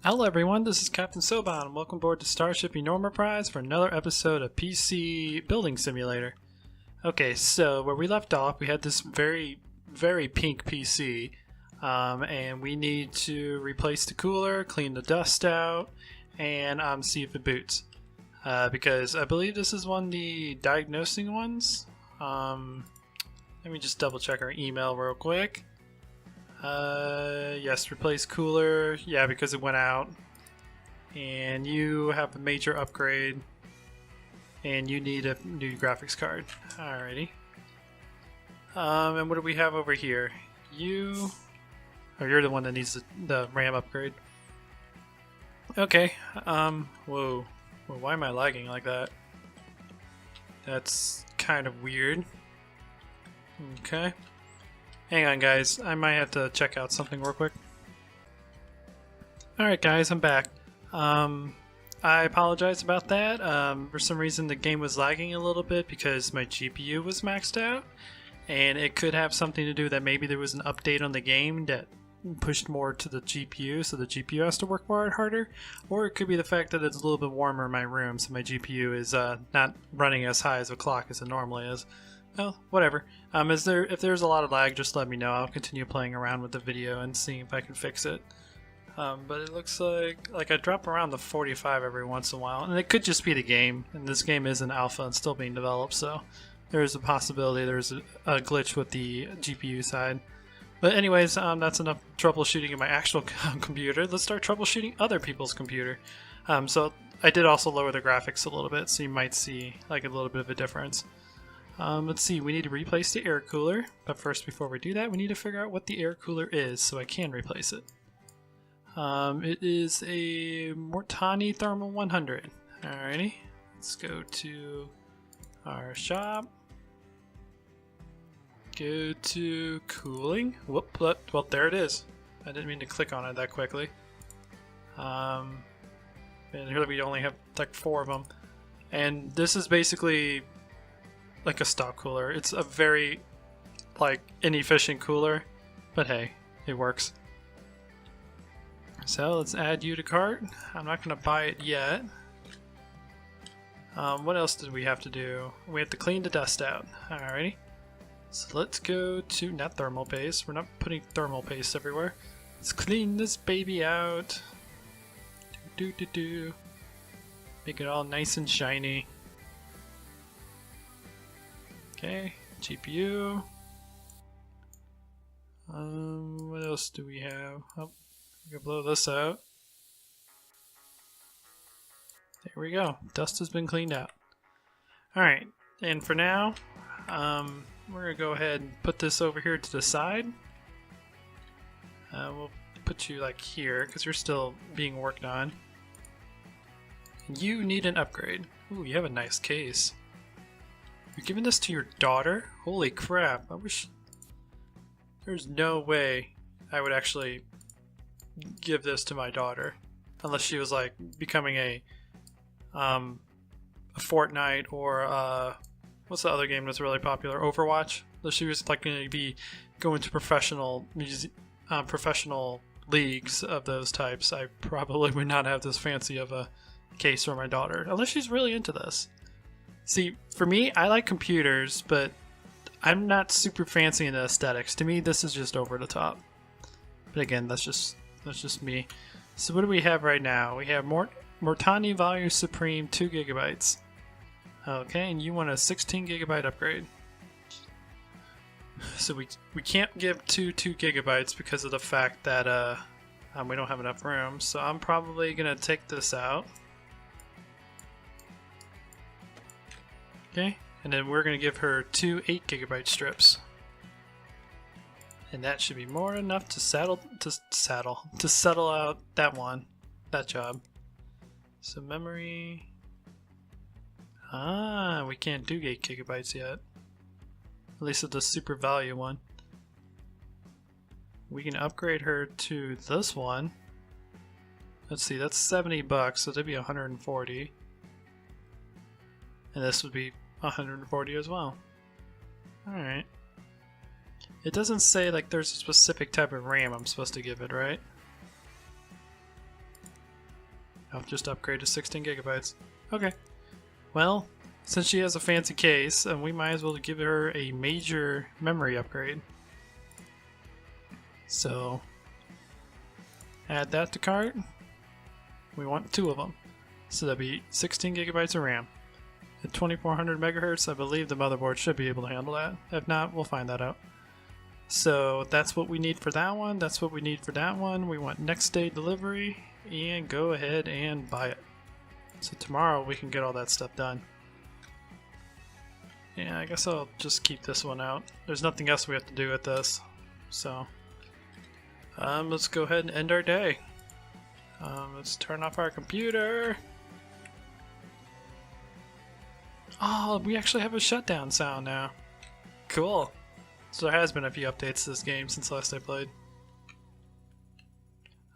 Hello everyone, this is Captain Soban, and welcome aboard to Starship Enormoprise for another episode of PC Building Simulator. Okay, so where we left off, we had this very pink PC, and we need to replace the cooler, clean the dust out, and see if it boots. Because I believe this is one of the diagnosing ones. Let me just double check our email real quick. Yes, replace cooler. Yeah, because it went out. And you have a major upgrade. And you need a new graphics card. Alrighty. And what do we have over here? You... Oh, you're the one that needs the RAM upgrade. Okay, whoa. Well, why am I lagging like that? That's kind of weird. Okay. Hang on, guys. I might have to check out something real quick. Alright, guys, I'm back. I apologize about that. For some reason, the game was lagging a little bit because my GPU was maxed out. And it could have something to do that maybe there was an update on the game that pushed more to the GPU, so the GPU has to work more harder. Or it could be the fact that it's a little bit warmer in my room, so my GPU is not running as high as a clock as it normally is. Oh, whatever. If there's a lot of lag, just let me know. I'll continue playing around with the video and seeing if I can fix it. But it looks like I drop around the 45 every once in a while, and it could just be the game. And this game is an alpha and still being developed, so there's a possibility there's a glitch with the GPU side. But anyways, that's enough troubleshooting in my actual computer. Let's start troubleshooting other people's computer. So I did also lower the graphics a little bit, so you might see like a little bit of a difference. Let's see, we need to replace the air cooler, but first before we do that we need to figure out what the air cooler is so I can replace it. It is a Mortani Thermal 100. Alrighty, let's go to our shop, go to cooling, whoop, well there it is. I didn't mean to click on it that quickly. And here we only have like 4 of them, and this is basically like a stock cooler. It's a very like inefficient cooler, but hey, it works. So let's add you to cart. I'm not gonna buy it yet. What else did we have to do? We have to clean the dust out. Alrighty. So let's go to, not thermal paste. We're not putting thermal paste everywhere. Let's clean this baby out. Make it all nice and shiny. Okay, GPU. What else do we have? Oh, we can blow this out. There we go. Dust has been cleaned out. Alright, and for now, we're gonna go ahead and put this over here to the side. We'll put you like here, because you're still being worked on. You need an upgrade. Ooh, you have a nice case. You're giving this to your daughter? Holy crap, I wish... There's no way I would actually give this to my daughter. Unless she was like becoming a Fortnite or what's the other game that's really popular? Overwatch? Unless she was like going to be going to professional leagues of those types, I probably would not have this fancy of a case for my daughter. Unless she's really into this. See, for me, I like computers, but I'm not super fancy in the aesthetics. To me, this is just over the top. But again, that's just me. So what do we have right now? We have Mortani Value Supreme 2 GB. Okay, and you want a 16 GB upgrade. So we can't give two 2 GB because of the fact that we don't have enough room. So I'm probably gonna take this out. Okay, and then we're going to give her 2 8 GB strips. And that should be more than enough to settle out that job. So memory, we can't do 8 GB yet. At least with the super value one. We can upgrade her to this one. Let's see, that's $70, so that'd be 140. And this would be 140 as well. Alright. It doesn't say like there's a specific type of RAM I'm supposed to give it, right? I'll just upgrade to 16 gigabytes. Okay. Well, since she has a fancy case, we might as well give her a major memory upgrade. So, add that to cart. We want 2 of them. So that'd be 16 gigabytes of RAM. At 2400 megahertz, I believe the motherboard should be able to handle that. If not, we'll find that out. So that's what we need for that one. That's what we need for that one. We want next day delivery, and go ahead and buy it. So tomorrow we can get all that stuff done. Yeah, I guess I'll just keep this one out. There's nothing else we have to do with this. So let's go ahead and end our day. Let's turn off our computer. Oh, we actually have a shutdown sound now. Cool. So there has been a few updates to this game since last I played.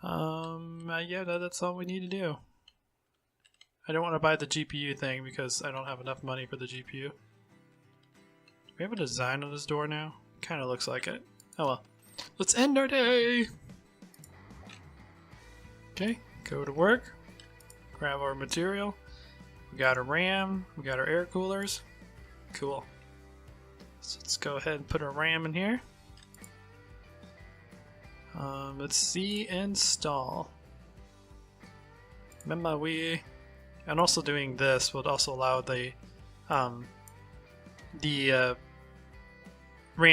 Yeah, that's all we need to do. I don't want to buy the GPU thing because I don't have enough money for the GPU. Do we have a design on this door now? Kind of looks like it. Oh well. Let's end our day! Okay, go to work. Grab our material. We got our RAM. We got our air coolers. Cool. So let's go ahead and put our RAM in here. Let's see, install. MemoWi. And also doing this would also allow the RAM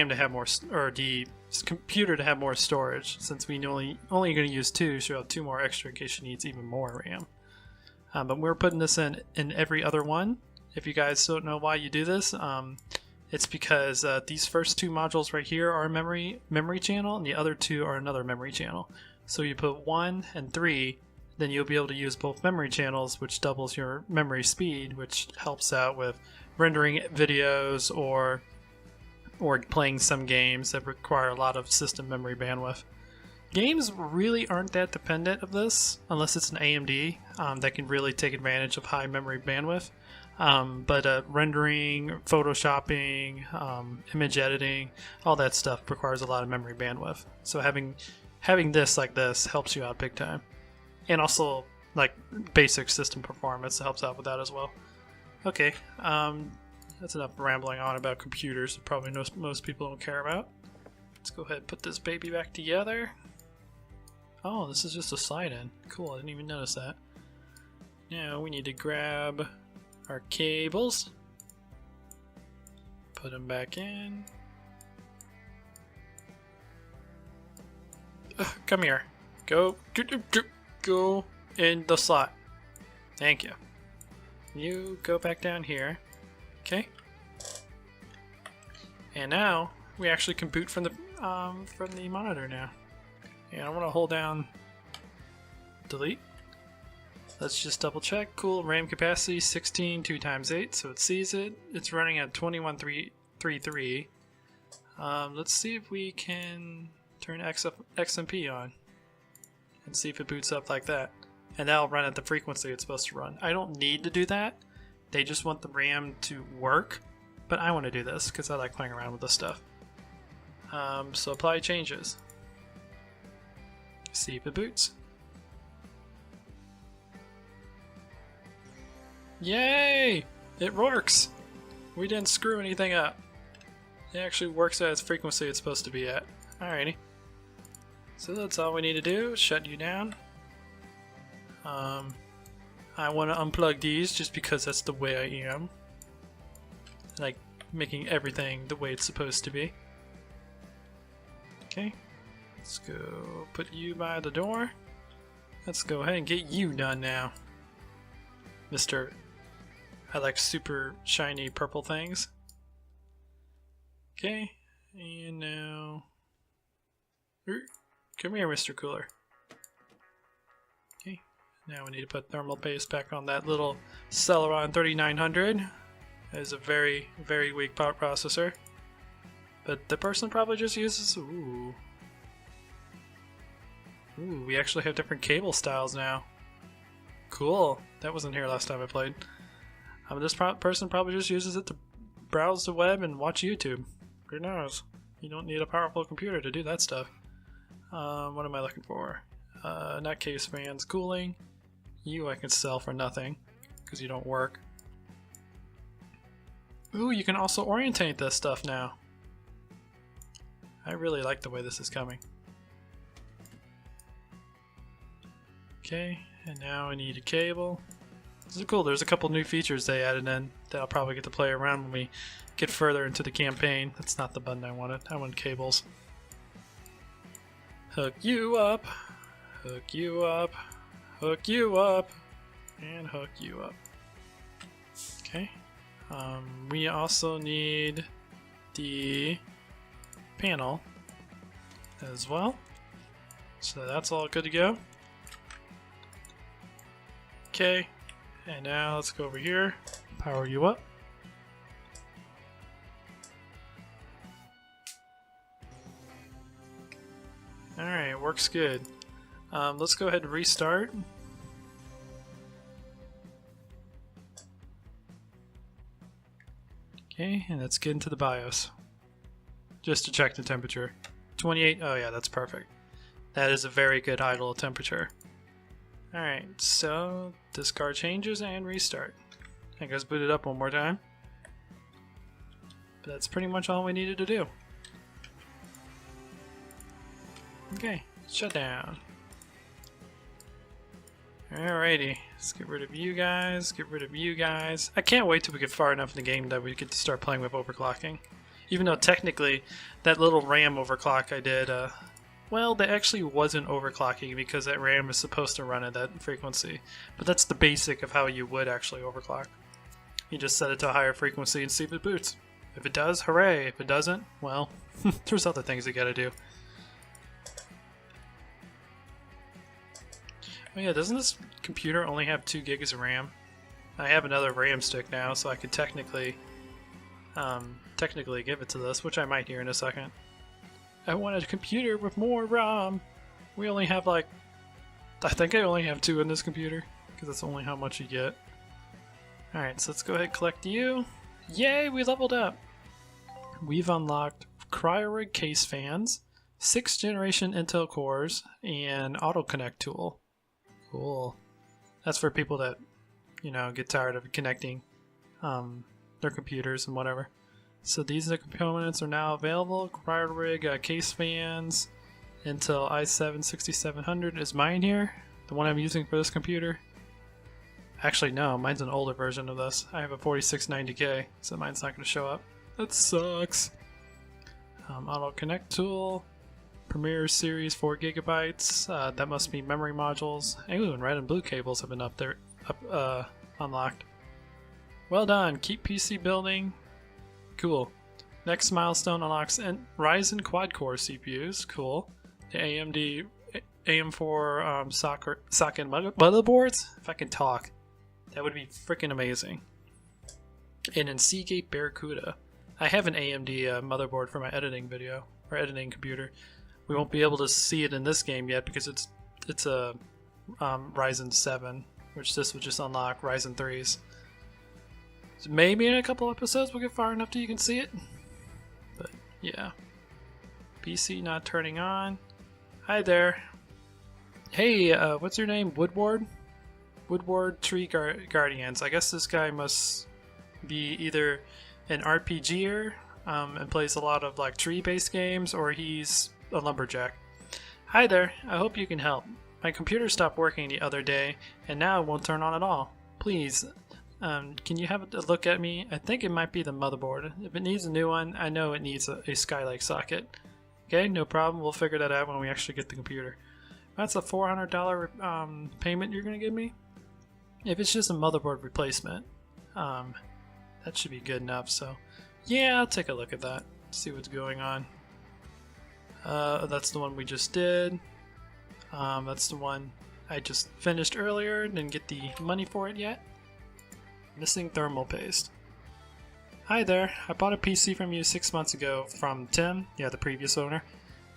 to have more, or the computer to have more storage, since we only going to use 2, so we'll have 2 more extra in case she needs even more RAM. But we're putting this in every other one. If you guys don't know why you do this, it's because these first 2 modules right here are a memory channel, and the other 2 are another memory channel. So you put 1 and 3, then you'll be able to use both memory channels, which doubles your memory speed, which helps out with rendering videos or playing some games that require a lot of system memory bandwidth. Games really aren't that dependent of this, unless it's an AMD that can really take advantage of high memory bandwidth. But rendering, photoshopping, image editing, all that stuff requires a lot of memory bandwidth. So having this like this helps you out big time. And also, like, basic system performance helps out with that as well. Okay, that's enough rambling on about computers that probably most people don't care about. Let's go ahead and put this baby back together. Oh, this is just a slide-in. Cool, I didn't even notice that. Now we need to grab our cables. Put them back in. Come here. Go in the slot. Thank you. You go back down here. Okay. And now we actually can boot from the monitor now. And I want to hold down delete. Let's just double check. Cool, RAM capacity 16 2 times 8, so it sees it. It's running at 21.33. Let's see if we can turn XMP on and see if it boots up like that. And that'll run at the frequency it's supposed to run. I don't need to do that. They just want the RAM to work, but I want to do this because I like playing around with this stuff. So apply changes. See if it boots. Yay! It works! We didn't screw anything up. It actually works at its frequency it's supposed to be at. Alrighty. So that's all we need to do. Shut you down. I want to unplug these just because that's the way I am. Like making everything the way it's supposed to be. Okay. Let's go put you by the door. Let's go ahead and get you done now. Mr. I like super shiny purple things. Okay. And now... Come here, Mr. Cooler. Okay. Now we need to put thermal paste back on that little Celeron 3900. That is a very, very weak power processor. But the person probably just uses... Ooh, we actually have different cable styles now. Cool. That wasn't here last time I played. This person probably just uses it to browse the web and watch YouTube. Who knows? You don't need a powerful computer to do that stuff. What am I looking for? Nutcase fans, cooling. You I can sell for nothing, because you don't work. Ooh, you can also orientate this stuff now. I really like the way this is coming. Okay, and now I need a cable. This is cool. There's a couple new features they added in that I'll probably get to play around when we get further into the campaign. That's not the button I wanted. I wanted cables. Hook you up, hook you up, hook you up, and hook you up. Okay. We also need the panel as well. So that's all good to go. Okay, and now let's go over here, power you up. Alright, works good. Let's go ahead and restart. Okay, and let's get into the BIOS. Just to check the temperature. 28, oh yeah, that's perfect. That is a very good idle temperature. Alright, so discard changes and restart. I guess boot it up one more time. But that's pretty much all we needed to do. Okay, shut down. Alrighty, let's get rid of you guys, get rid of you guys. I can't wait till we get far enough in the game that we get to start playing with overclocking. Even though technically, that little RAM overclock I did, well, that actually wasn't overclocking because that RAM is supposed to run at that frequency. But that's the basic of how you would actually overclock. You just set it to a higher frequency and see if it boots. If it does, hooray. If it doesn't, well, there's other things you gotta do. Oh yeah, doesn't this computer only have 2 gigs of RAM? I have another RAM stick now, so I could technically give it to this, which I might here in a second. I want a computer with more RAM. We only have like, I think I only have 2 in this computer, because that's only how much you get. Alright, so let's go ahead and collect you. Yay, we leveled up! We've unlocked CryoRig case fans, 6th generation Intel cores, and auto connect tool. Cool. That's for people that, you know, get tired of connecting their computers and whatever. So these are the components are now available. CryoRig case fans, Intel i7 6700 is mine here, the one I'm using for this computer. Actually no, mine's an older version of this. I have a 4690K, so mine's not going to show up. That sucks. Auto connect tool, Premiere Series 4 GB. That must be memory modules. Ooh, and red and blue cables have been unlocked. Well done. Keep PC building. Cool. Next milestone unlocks Ryzen quad-core CPUs. Cool. The AMD AM4 socket motherboards. If I can talk, that would be freaking amazing. And in Seagate Barracuda. I have an AMD motherboard for my editing video or editing computer. We won't be able to see it in this game yet because it's a Ryzen 7, which this would just unlock Ryzen 3s. So maybe in a couple episodes we'll get far enough till you can see it. But yeah. PC not turning on. Hi there. Hey, what's your name? Woodward? Woodward Tree Guardians. I guess this guy must be either an RPGer and plays a lot of like tree-based games, or he's a lumberjack. Hi there, I hope you can help. My computer stopped working the other day and now it won't turn on at all. Please, can you have a look at me? I think it might be the motherboard. If it needs a new one, I know it needs a Skylake socket. Okay, no problem, we'll figure that out when we actually get the computer. That's a $400 payment you're gonna give me? If it's just a motherboard replacement, that should be good enough, so yeah, I'll take a look at that, see what's going on. That's the one we just did. That's the one I just finished earlier, didn't get the money for it yet. Missing thermal paste. Hi there, I bought a PC from you 6 months ago from Tim, yeah, the previous owner,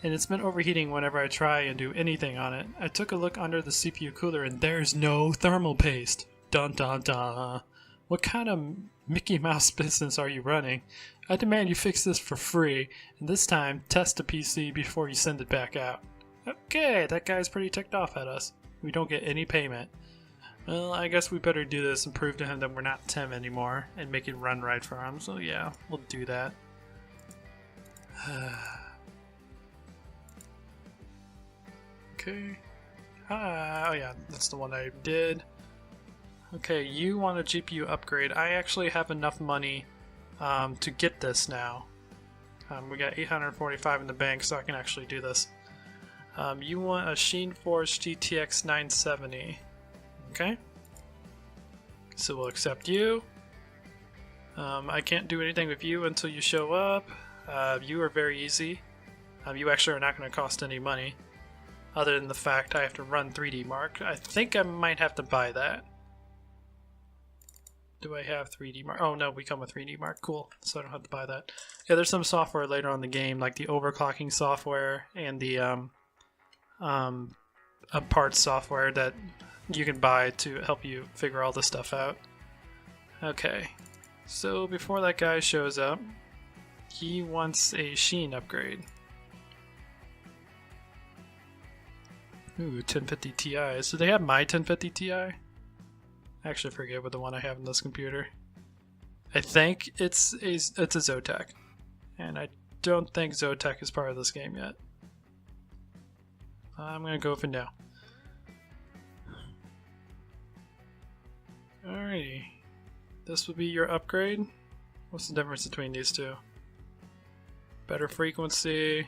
and it's been overheating whenever I try and do anything on it. I took a look under the CPU cooler and there's no thermal paste. Dun dun dun. What kind of Mickey Mouse business are you running? I demand you fix this for free, and this time test the PC before you send it back out. Okay, that guy's pretty ticked off at us. We don't get any payment. Well, I guess we better do this and prove to him that we're not Tim anymore and make it run right for him. So yeah, we'll do that. Okay. Oh yeah, that's the one I did. Okay, you want a GPU upgrade. I actually have enough money to get this now. We got 845 in the bank, so I can actually do this. You want a Sheen Force GTX 970. Okay. So we'll accept you. I can't do anything with you until you show up. You are very easy. You actually are not going to cost any money, other than the fact I have to run 3D Mark. I think I might have to buy that. Do I have 3D Mark? Oh no, we come with 3D Mark. Cool. So I don't have to buy that. Yeah, there's some software later on in the game, like the overclocking software and the parts software that you can buy to help you figure all this stuff out. Okay, so before that guy shows up, he wants a Sheen upgrade. Ooh, 1050 Ti. So they have my 1050 Ti? I actually forget what the one I have in this computer. I think it's a Zotac. And I don't think Zotac is part of this game yet. I'm gonna go for no. Alrighty. This would be your upgrade. What's the difference between these two? Better frequency.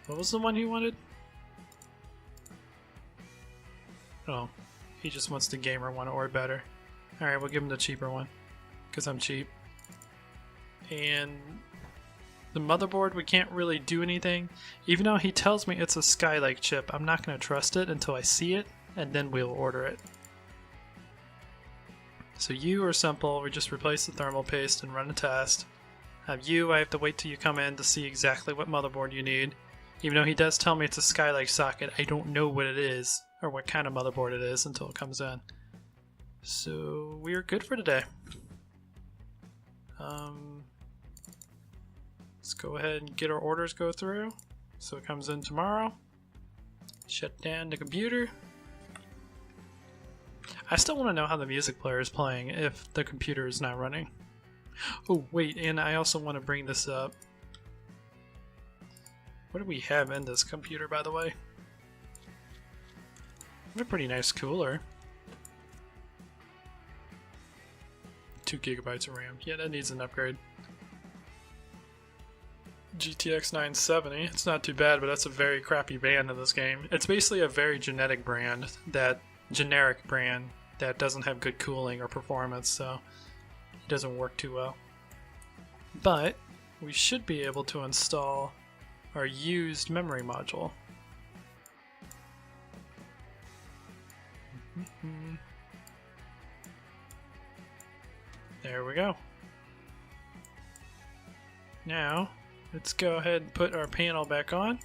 What was the one he wanted? Oh, he just wants the gamer one or better. Alright, we'll give him the cheaper one, because I'm cheap. And the motherboard, we can't really do anything. Even though he tells me it's a Skylake chip, I'm not going to trust it until I see it, and then we'll order it. So you are simple, we just replace the thermal paste and run a test. You, I have to wait till you come in to see exactly what motherboard you need. Even though he does tell me it's a Skylake socket, I don't know what it is, or what kind of motherboard it is until it comes in. So we are good for today. Let's go ahead and get our orders go through. So it comes in tomorrow. Shut down the computer. I still want to know how the music player is playing if the computer is not running. Oh wait, and I also want to bring this up. What do we have in this computer, by the way? We have a pretty nice cooler. 2 gigabytes of RAM. Yeah, that needs an upgrade. GTX 970. It's not too bad, but that's a very crappy band in this game. It's basically a very generic brand that doesn't have good cooling or performance, so it doesn't work too well. But we should be able to install our used memory module. There we go. Now, let's go ahead and put our panel back on.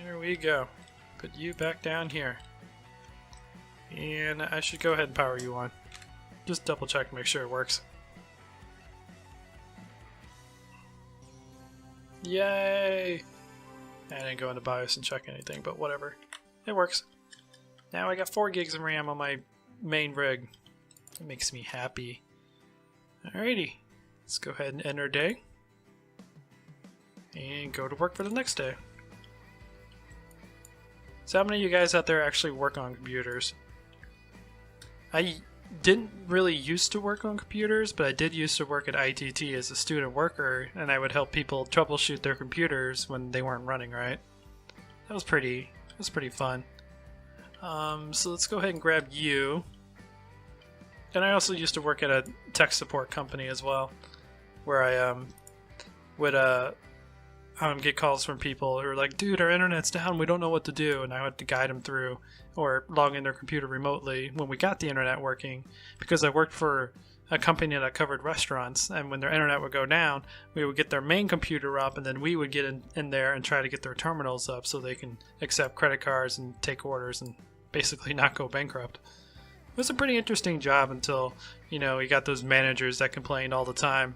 There we go. Put you back down here. And I should go ahead and power you on. Just double check to make sure it works. Yay! I didn't go into BIOS and check anything, but whatever. It works. Now I got 4 gigs of RAM on my main rig. It makes me happy. Alrighty. Let's go ahead and end our day. And go to work for the next day. So how many of you guys out there actually work on computers? I didn't really used to work on computers, but I did used to work at ITT as a student worker, and I would help people troubleshoot their computers when they weren't running right. That was pretty fun. So let's go ahead and grab you. And I also used to work at a tech support company as well, where I would get calls from people who are like, dude, our internet's down, we don't know what to do, and I had to guide them through or log in their computer remotely when we got the internet working, because I worked for a company that covered restaurants, and when their internet would go down, we would get their main computer up, and then we would get in there and try to get their terminals up so they can accept credit cards and take orders and basically not go bankrupt. It was a pretty interesting job until, you got those managers that complained all the time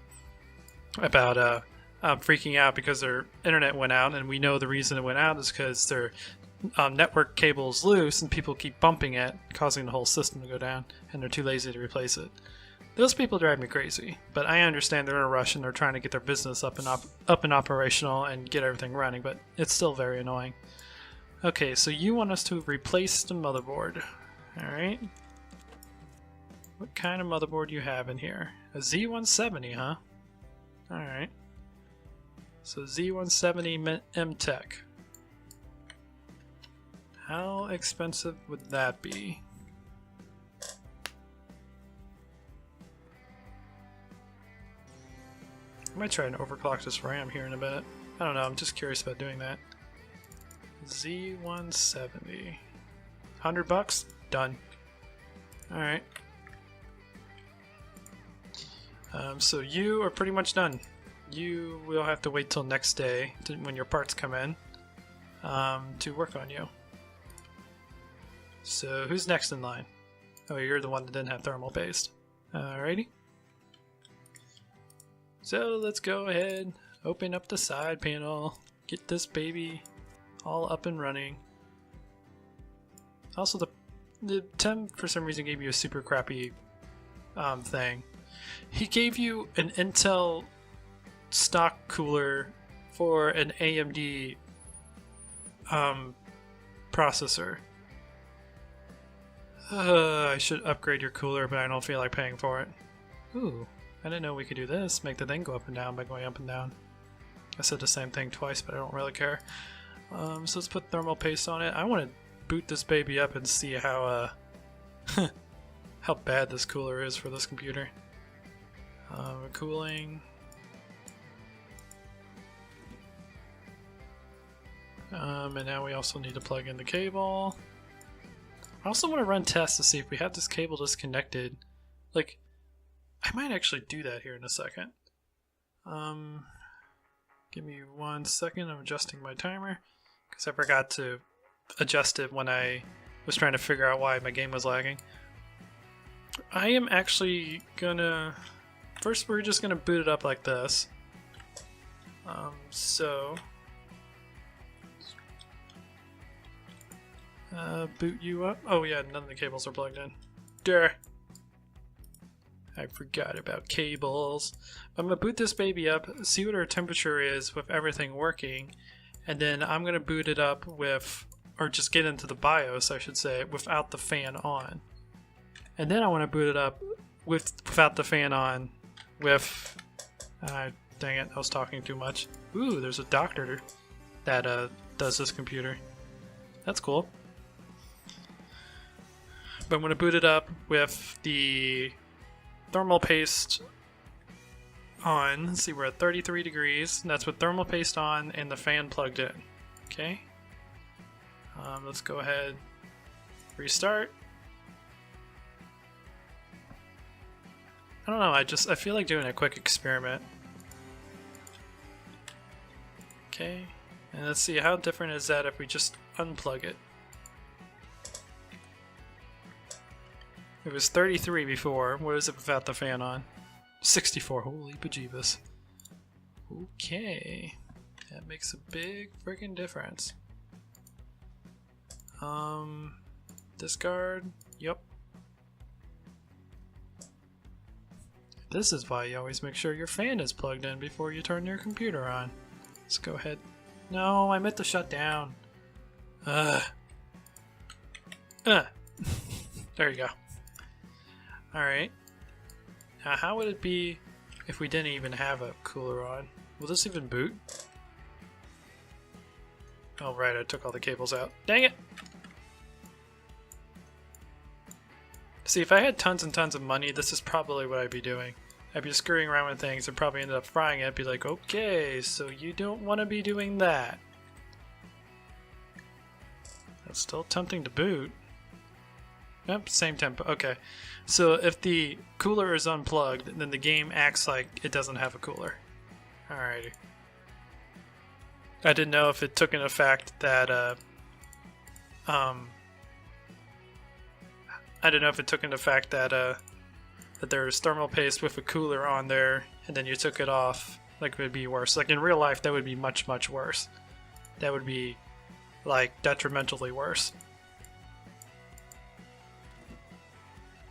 about freaking out because their internet went out, and we know the reason it went out is because their network cable is loose and people keep bumping it, causing the whole system to go down, and they're too lazy to replace it. Those people drive me crazy, but I understand they're in a rush and they're trying to get their business up and operational and get everything running, but it's still very annoying. Okay, so you want us to replace the motherboard. Alright. What kind of motherboard do you have in here? A Z170, huh? Alright. So Z170 M-Tech. How expensive would that be? I might try and overclock this RAM here in a bit. I don't know, I'm just curious about doing that. Z170. $100? Done. Alright. So you are pretty much done. You will have to wait till next day when your parts come in to work on you. So who's next in line? Oh, you're the one that didn't have thermal paste. Alrighty. So let's go ahead, open up the side panel, get this baby all up and running. Also, the Tim for some reason gave you a super crappy thing. He gave you an Intel stock cooler for an AMD processor. I should upgrade your cooler, but I don't feel like paying for it. Ooh, I didn't know we could do this. Make the thing go up and down by going up and down. I said the same thing twice, but I don't really care. So let's put thermal paste on it. I want to boot this baby up and see how how bad this cooler is for this computer. Cooling. And now we also need to plug in the cable. I also want to run tests to see if we have this cable disconnected. Like, I might actually do that here in a second. Give me 1 second. I'm adjusting my timer because I forgot to adjust it when I was trying to figure out why my game was lagging. I am actually gonna... First, we're just gonna boot it up like this. Boot you up. Oh yeah, none of the cables are plugged in. Duh. I forgot about cables. I'm gonna boot this baby up, see what our temperature is with everything working, and then I'm gonna boot it up with, or just get into the BIOS, I should say, without the fan on. And then I want to boot it up without the fan on with... dang it, I was talking too much. Ooh, there's a doctor that does this computer. That's cool. But I'm going to boot it up with the thermal paste on. Let's see, we're at 33 degrees. And that's with thermal paste on and the fan plugged in. Okay. Let's go ahead, restart. I don't know, I feel like doing a quick experiment. Okay, and let's see how different is that if we just unplug it. It was 33 before. What is it without the fan on? 64. Holy bejeebus. Okay, that makes a big freaking difference. Discard. Yep. This is why you always make sure your fan is plugged in before you turn your computer on. Let's go ahead. No, I meant to shut down. There you go. Alright. Now how would it be if we didn't even have a cooler on? Will this even boot? Oh right, I took all the cables out. Dang it! See, if I had tons and tons of money, this is probably what I'd be doing. I'd be screwing around with things and probably end up frying it. I'd be like, okay, so you don't want to be doing that. That's still tempting to boot. Yep, same tempo. Okay. So if the cooler is unplugged, then the game acts like it doesn't have a cooler. Alrighty. I didn't know if it took into effect that, I don't know if it took into fact that that there's thermal paste with a cooler on there, and then you took it off. Like, it would be worse. Like in real life, that would be much, much worse. That would be like detrimentally worse.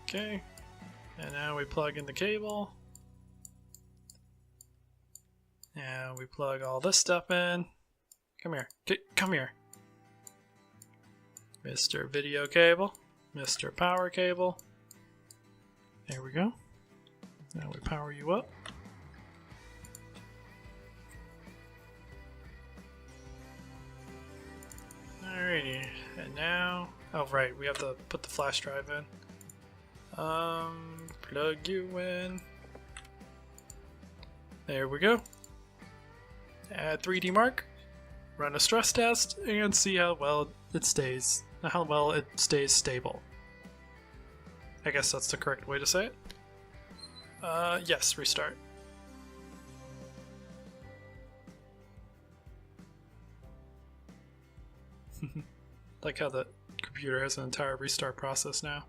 Okay, and now we plug in the cable. And we plug all this stuff in. Come here. Come here. Mr. Video Cable. Mr. Power Cable. There we go. Now we power you up. Alrighty. And now... Oh, right. We have to put the flash drive in. Plug you in. There we go. Add 3D Mark, run a stress test, and see how well it stays. How well it stays stable. I guess that's the correct way to say it. Yes, restart. Like how the computer has an entire restart process now.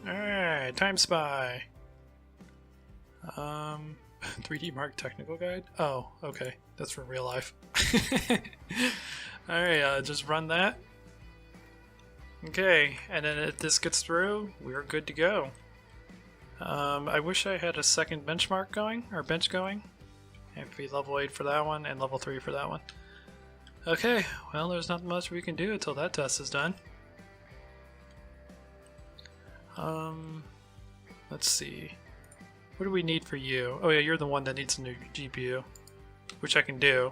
Alright, Time Spy. 3D Mark Technical Guide? Oh, okay. That's for real life. Alright, just run that. Okay, and then if this gets through, we're good to go. I wish I had a second benchmark going, or bench going. Have to be level 8 for that one, and level 3 for that one. Okay, well, there's not much we can do until that test is done. Let's see. What do we need for you? Oh yeah, you're the one that needs a new GPU, which I can do.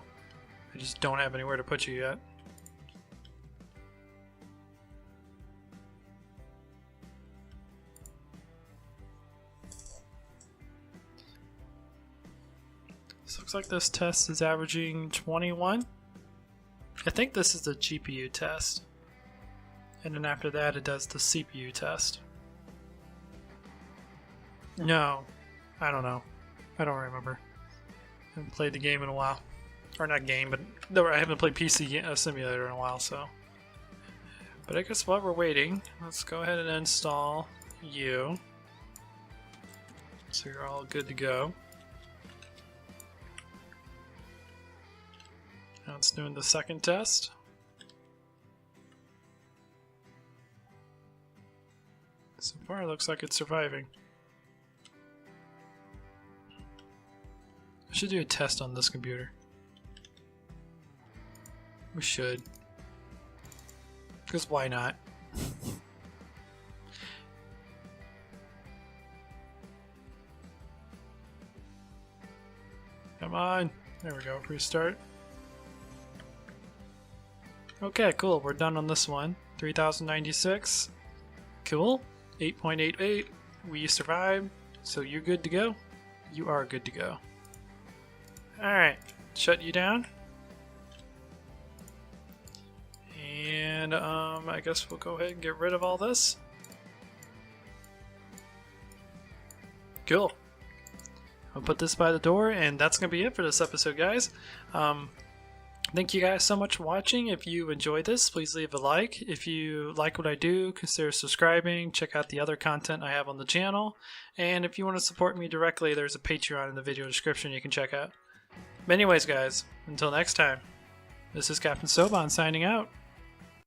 I just don't have anywhere to put you yet. This looks like this test is averaging 21. I think this is the GPU test. And then after that it does the CPU test. No, I don't know. I don't remember. I haven't played the game in a while. Or not game, but no, I haven't played PC Simulator in a while, so. But I guess while we're waiting, let's go ahead and install you. So you're all good to go. Now it's doing the second test. So far it looks like it's surviving. I should do a test on this computer. We should. Because why not? Come on. There we go. Restart. Okay, cool. We're done on this one. 3096. Cool. 8.88. We survived. So you're good to go. You are good to go. Alright. Shut you down. And I guess we'll go ahead and get rid of all this. Cool. I'll put this by the door, and that's going to be it for this episode, guys. Thank you guys so much for watching. If you enjoyed this, please leave a like. If you like what I do, consider subscribing. Check out the other content I have on the channel. And if you want to support me directly, there's a Patreon in the video description you can check out. But anyways, guys, until next time, this is Captain Soban signing out.